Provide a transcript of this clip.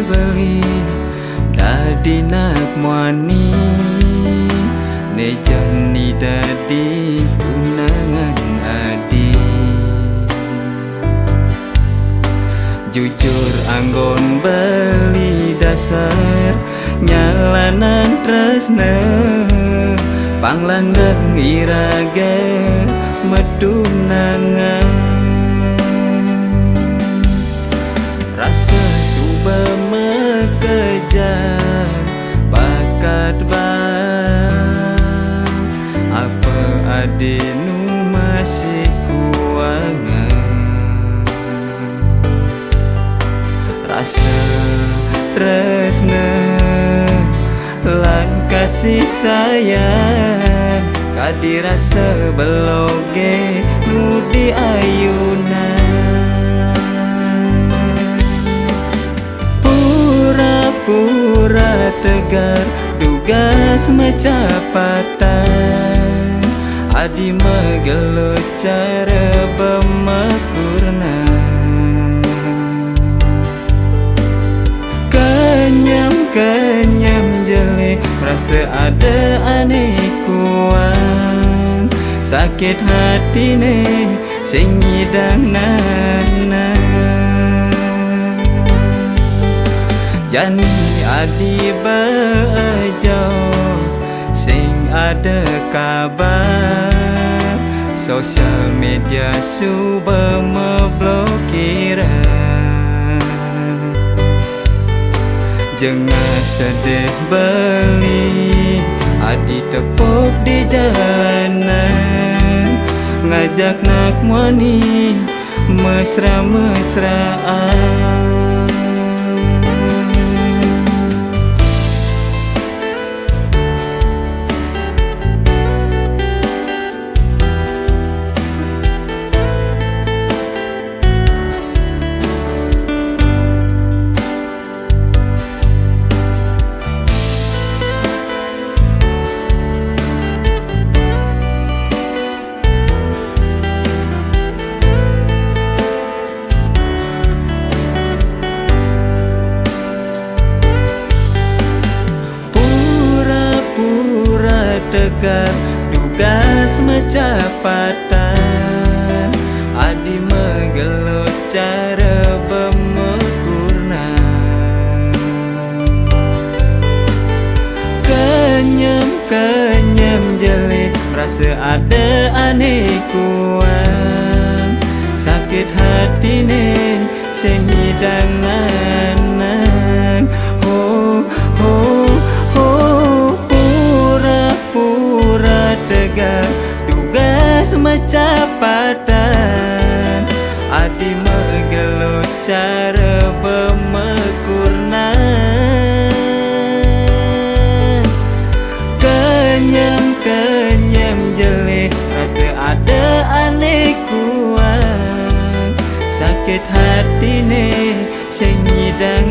beli dadi nak muani ne jani dadi tunangan adi. Jujur anggon beli dasar nyalanan tresna panglanggeng irage medunangan. Rasa suba mekejar bakat bang apa adenu masih kuangan. Rasa tresna lan kasih sayang kadi rasa beloge nudi ayunan. Pura-pura tegar tugas mencepatan adi megelut cara bemakurna. Kenyam jeli merasa ada aneh kuang sakit hati ne sing nyidang nana. Jani adi bejo sing ada kabar sosial media suba memblokiran. Jangan sedih beli adi tepuk di jalanan ngajak nak muani mesra-mesraan. Tegar tugas mencepatan adi megelut cara bemekurna. Kenyam jeli rasa ada aneh kuang sakit hati ne senyidang nanang. Ho ho tegar tugas mencepatan adi megelut cara bemekurna. Kenyam jeli rasa ada aneh kuang sakit hati ne sing nyidang